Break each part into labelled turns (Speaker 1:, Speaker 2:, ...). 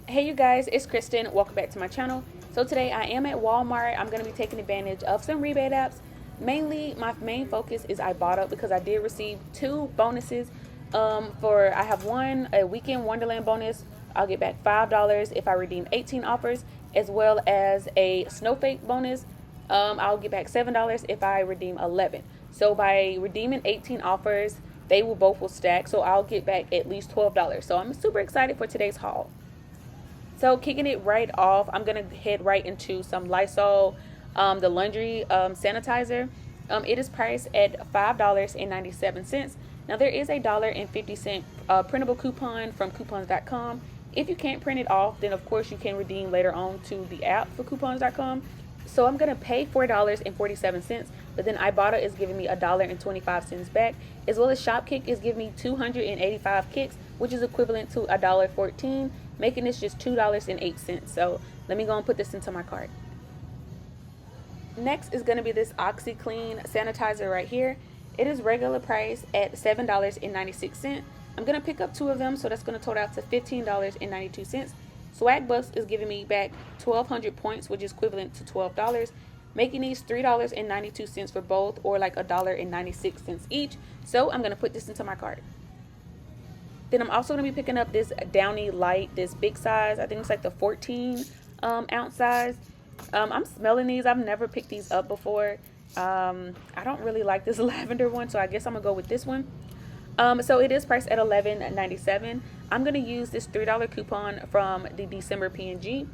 Speaker 1: Hey you guys, it's Kristen. Welcome back to my channel. So today I am at Walmart. I'm going to be taking advantage of some rebate apps. Mainly, my main focus is iBotta because I did receive 2 bonuses. I have a weekend Wonderland bonus. I'll get back $5 if I redeem 18 offers, as well as a Snowflake bonus. I'll get back $7 if I redeem 11. So by redeeming 18 offers, they will stack. So I'll get back at least $12. So I'm super excited for today's haul. So kicking it right off, I'm going to head right into some Lysol, the laundry sanitizer. It is priced at $5.97. Now there is a $1.50 printable coupon from coupons.com. If you can't print it off, then of course you can redeem later on to the app for coupons.com. So I'm going to pay $4.47, but then iBotta is giving me $1.25 back, as well as Shopkick is giving me 285 kicks, which is equivalent to $1.14, making this just $2.08. So let me go and put this into my cart. Next is going to be this Oxiclean Sanitizer right here. It is regular price at $7.96. I'm going to pick up 2 of them, so that's going to total out to $15.92. Swagbucks is giving me back 1,200 points, which is equivalent to $12, making these $3.92 for both, or like $1.96 each. So I'm going to put this into my cart. Then I'm also going to be picking up this Downy Light, this big size. I think it's like the 14 ounce size. I'm smelling these. I've never picked these up before. I don't really like this lavender one, so I guess I'm going to go with this one. So it is priced at $11.97. I'm going to use this $3 coupon from the December P&G,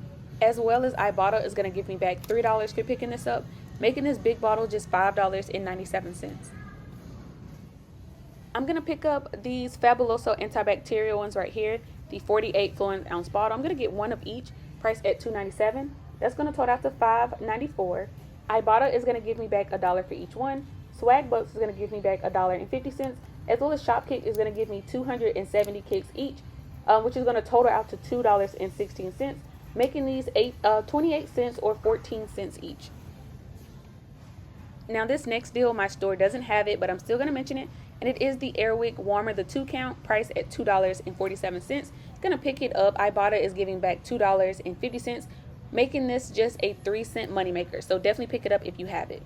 Speaker 1: as well as iBotta is going to give me back $3 for picking this up, making this big bottle just $5.97. I'm going to pick up these Fabuloso antibacterial ones right here, the 48 fluid ounce bottle. I'm going to get 1 of each, priced at $2.97. That's going to total out to $5.94. iBotta is going to give me back $1 for each one. Swagbucks is going to give me back $1.50, as well as Shopkick is going to give me 270 kicks each, which is going to total out to $2.16, making these 28 cents or 14 cents each. Now this next deal, my store doesn't have it, but I'm still going to mention it, and it is the Airwick Warmer, the 2 count, priced at $2.47. Gonna pick it up. iBotta is giving back $2.50, making this just a 3-cent moneymaker. So definitely pick it up if you have it.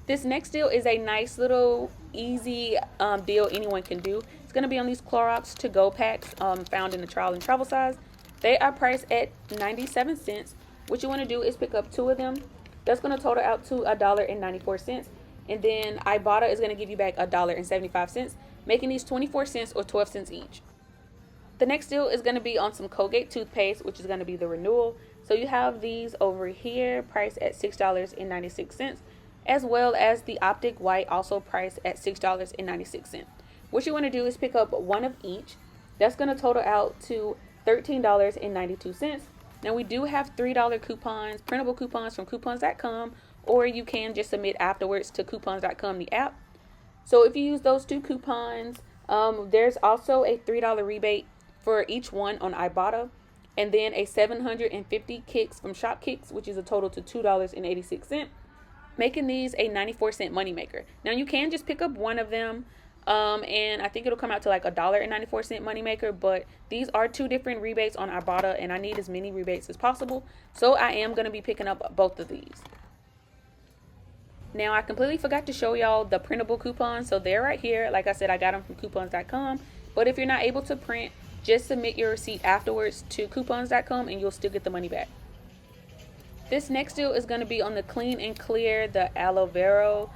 Speaker 1: This next deal is a nice little easy deal anyone can do. It's going to be on these Clorox To Go Packs found in the trial and travel size. They are priced at 97 cents. What you want to do is pick up 2 of them. That's going to total out to $1.94. And then iBotta is going to give you back $1.75, making these 24 cents or 12 cents each. The next deal is going to be on some Colgate Toothpaste, which is going to be the renewal. So you have these over here priced at $6.96. As well as the Optic White, also priced at $6.96. What you want to do is pick up 1 of each. That's going to total out to $13.92. Now we do have $3 coupons, printable coupons from coupons.com, or you can just submit afterwards to coupons.com, the app. So if you use those 2 coupons, there's also a $3 rebate for each one on iBotta, and then a 750 kicks from Shopkicks, which is a total to $2.86. Making these a 94-cent moneymaker. Now you can just pick up 1 of them, and I think it'll come out to like $1.94 moneymaker, but these are 2 different rebates on iBotta, and I need as many rebates as possible, so I am going to be picking up both of these. Now I completely forgot to show y'all the printable coupons, so they're right here. Like I said, I got them from coupons.com, but if you're not able to print, just submit your receipt afterwards to coupons.com and you'll still get the money back. This next deal is going to be on the Clean and Clear, the aloe vera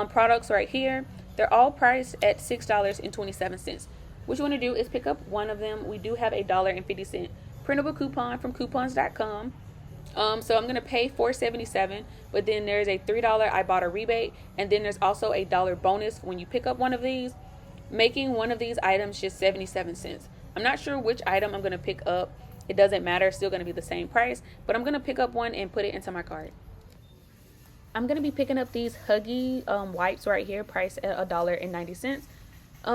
Speaker 1: products right here. They're all priced at $6.27. What you want to do is pick up 1 of them. We do have a $1.50 printable coupon from coupons.com. So I'm going to pay $4.77, but then there's a $3 iBotta rebate, and then there's also a $1 bonus when you pick up 1 of these, making one of these items just 77 cents. I'm not sure which item I'm going to pick up. It doesn't matter, it's still going to be the same price, but I'm going to pick up 1 and put it into my cart. I'm going to be picking up these Huggy wipes right here, priced at $1.90.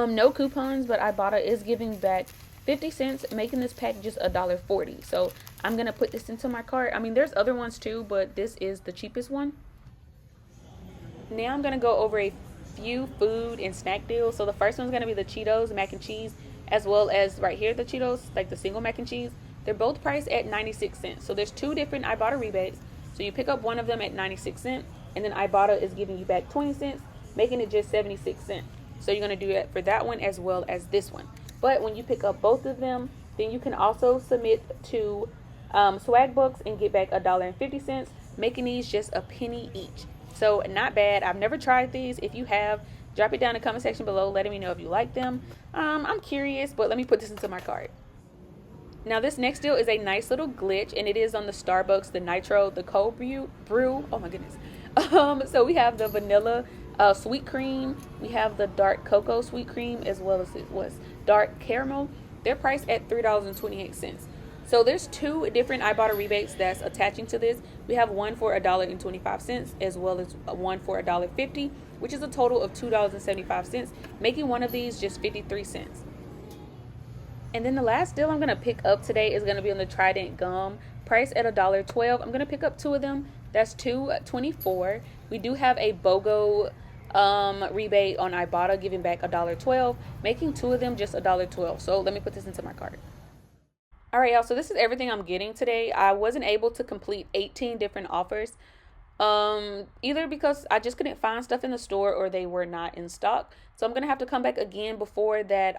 Speaker 1: No coupons, but iBotta is giving back 50 cents, making this pack just $1.40. So I'm going to put this into my cart. I mean, there's other ones too, but this is the cheapest one. Now I'm going to go over a few food and snack deals. So the first one's going to be the Cheetos mac and cheese, as well as right here the Cheetos, like the single mac and cheese. They're both priced at 96 cents. So there's two different iBotta rebates. So you pick up one of them at 96 cents, and then iBotta is giving you back 20 cents, making it just 76 cents. So you're going to do that for that one as well as this one. But when you pick up both of them, then you can also submit to Swagbucks and get back $1.50, making these just a penny each. So not bad. I've never tried these. If you have, drop it down in the comment section below, letting me know if you like them. I'm curious, but let me put this into my cart. Now this next deal is a nice little glitch, and it is on the Starbucks, the Nitro, the cold brew. Oh my goodness. So we have the vanilla sweet cream. We have the dark cocoa sweet cream, as well as it was dark caramel. They're priced at $3.28. So there's two different iBotta rebates that's attaching to this. We have one for $1.25, as well as one for $1.50, which is a total of $2.75, making one of these just 53 cents. And then the last deal I'm going to pick up today is going to be on the Trident Gum, priced at $1.12. I'm going to pick up two of them. That's $2.24. We do have a BOGO rebate on iBotta, giving back $1.12, making two of them just $1.12. So let me put this into my cart. All right, y'all, so this is everything I'm getting today. I wasn't able to complete 18 different offers, either because I just couldn't find stuff in the store or they were not in stock. So I'm going to have to come back again before that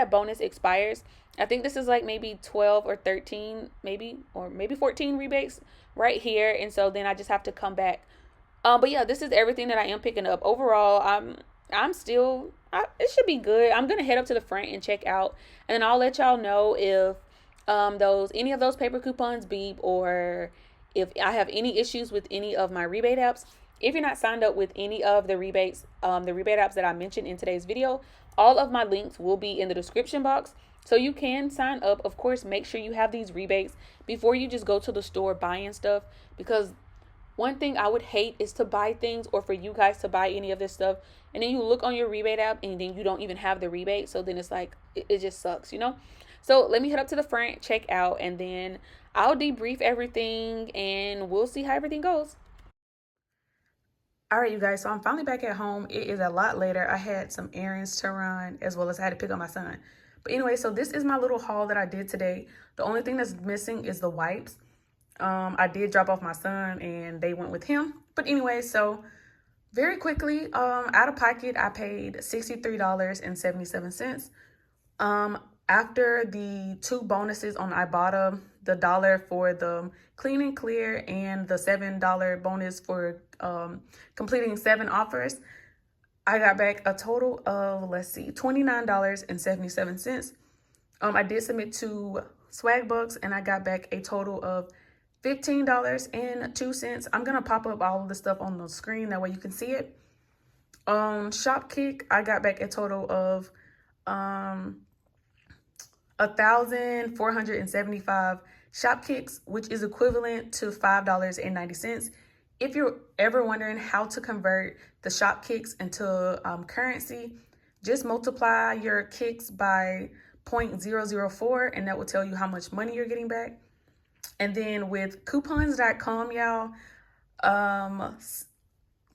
Speaker 1: bonus expires. I think this is like maybe 12 or 13, maybe 14 rebates right here. And so then I just have to come back. But yeah, this is everything that I am picking up. Overall, it should be good. I'm going to head up to the front and check out, and then I'll let y'all know if any of those paper coupons beep, or if I have any issues with any of my rebate apps. If you're not signed up with any of the rebate apps that I mentioned in today's video, all of my links will be in the description box, so you can sign up. Of course, make sure you have these rebates before you just go to the store buying stuff, because one thing I would hate is to buy things, or for you guys to buy any of this stuff, and then you look on your rebate app and then you don't even have the rebate. So then it's like, it just sucks, you know? So let me head up to the front, check out, and then I'll debrief everything and we'll see how everything goes. All right, you guys, so I'm finally back at home. It is a lot later. I had some errands to run, as well as I had to pick up my son. But anyway, so this is my little haul that I did today. The only thing that's missing is the wipes. I did drop off my son and they went with him. But anyway, so very quickly, out of pocket, I paid $63.77. After the two bonuses on iBotta, the $1 for the clean and clear and the $7 bonus for completing 7 offers, I got back a total of, $29.77. I did submit to Swagbucks and I got back a total of $15.02. I'm going to pop up all of the stuff on the screen. That way you can see it. Shopkick, I got back a total of $1,475 Shopkicks, which is equivalent to $5.90. If you're ever wondering how to convert the Shopkicks into currency, just multiply your kicks by 0.004 and that will tell you how much money you're getting back. And then with coupons.com, y'all,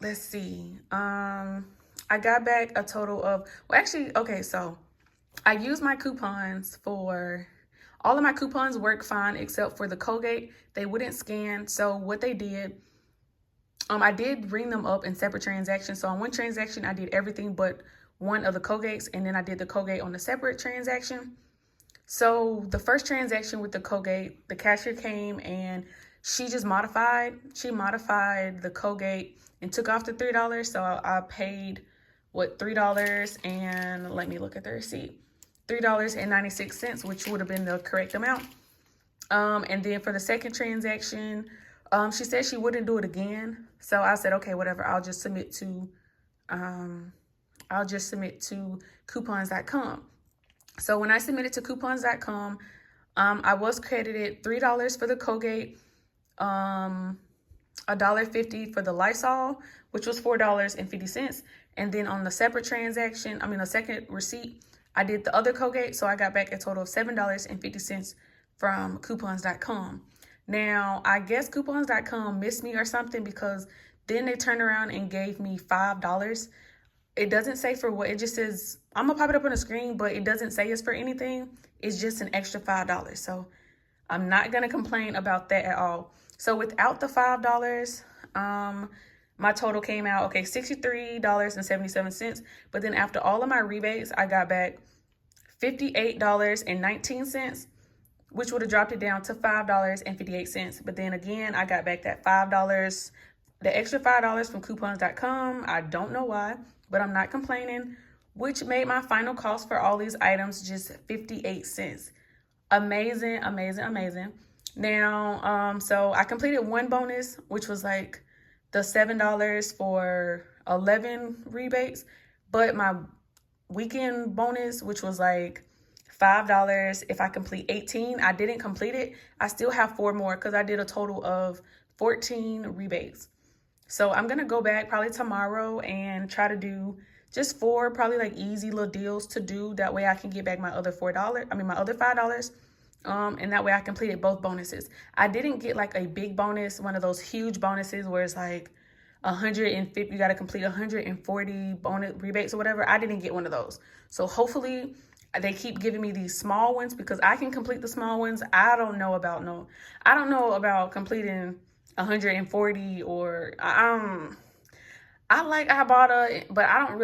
Speaker 1: let's see. I got back a total of, so I used my coupons for, all of my coupons work fine except for the Colgate. They wouldn't scan. So what they did, I did bring them up in separate transactions. So on one transaction, I did everything but one of the Colgates, and then I did the Colgate on the separate transaction. So the first transaction with the Colgate, the cashier came and she modified the Colgate and took off the $3. So I paid, $3, and let me look at the receipt. $3.96, which would have been the correct amount. And then for the second transaction, she said she wouldn't do it again. So I said, okay, whatever. I'll just submit to coupons.com. So when I submitted to coupons.com, I was credited $3 for the Colgate, $1.50 for the Lysol, which was $4.50. And then on the separate transaction, the second receipt, I did the other Colgate. So I got back a total of $7.50 from coupons.com. Now, I guess coupons.com missed me or something, because then they turned around and gave me $5. It doesn't say for what, it just says, I'm gonna pop it up on the screen, but it doesn't say it's for anything. is just an extra $5. So I'm not gonna complain about that at all. So without the $5, my total came out, okay, $63.77. But then after all of my rebates, I got back $58.19, which would have dropped it down to $5.58. But then again, I got back that $5, the extra $5 from coupons.com. I don't know why, but I'm not complaining, which made my final cost for all these items just 58 cents. Amazing, amazing, amazing. Now, so I completed one bonus, which was like the $7 for 11 rebates, but my weekend bonus, which was like $5 if I complete 18, I didn't complete it. I still have 4 more because I did a total of 14 rebates. So I'm gonna go back probably tomorrow and try to do just 4 probably like easy little deals to do. That way I can get back my other my other $5. And that way I completed both bonuses. I didn't get like a big bonus, one of those huge bonuses where it's like 150, you got to complete 140 bonus rebates or whatever. I didn't get one of those. So hopefully they keep giving me these small ones because I can complete the small ones. I don't know about completing 140 or I like iBotta, but I don't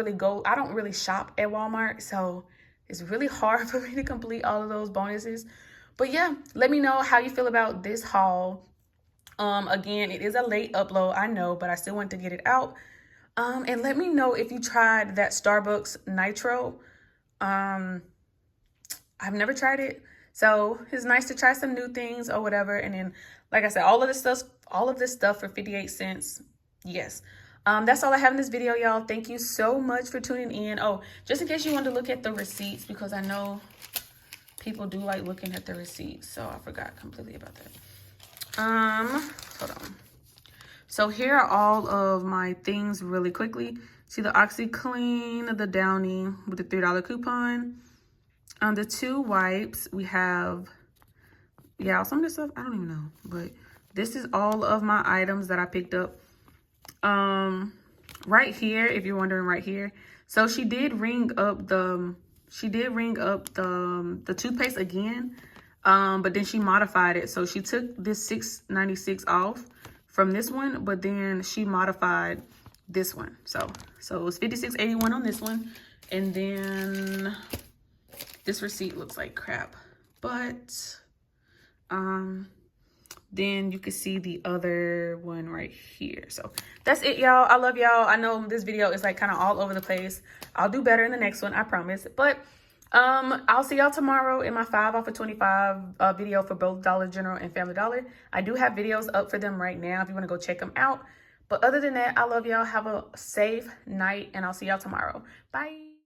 Speaker 1: really shop at Walmart. So it's really hard for me to complete all of those bonuses. But yeah, let me know how you feel about this haul. Again, it is a late upload, I know, but I still want to get it out. And let me know if you tried that Starbucks Nitro. I've never tried it, so it's nice to try some new things or whatever. And then, like I said, all of this stuff for 58 cents. Yes. That's all I have in this video, y'all. Thank you so much for tuning in. Oh, just in case you wanted to look at the receipts, because I know people do like looking at the receipts, so I forgot completely about that. Hold on. So here are all of my things really quickly. See the Oxiclean, the Downy with the $3 coupon. The 2 wipes, we have, yeah, some of this stuff, I don't even know, but this is all of my items that I picked up. Right here, if you're wondering, right here. So she did ring up the toothpaste again, but then she modified it. So she took this $6.96 off from this one, but then she modified this one. So it was $56.81 on this one, and then this receipt looks like crap, but then you can see the other one right here. So that's it, y'all. I love y'all. I know this video is like kind of all over the place. I'll do better in the next one, I promise. But I'll see y'all tomorrow in my 5 off of 25 video for both Dollar General and Family Dollar. I do have videos up for them right now if you want to go check them out. But other than that, I love y'all. Have a safe night, and I'll see y'all tomorrow. Bye.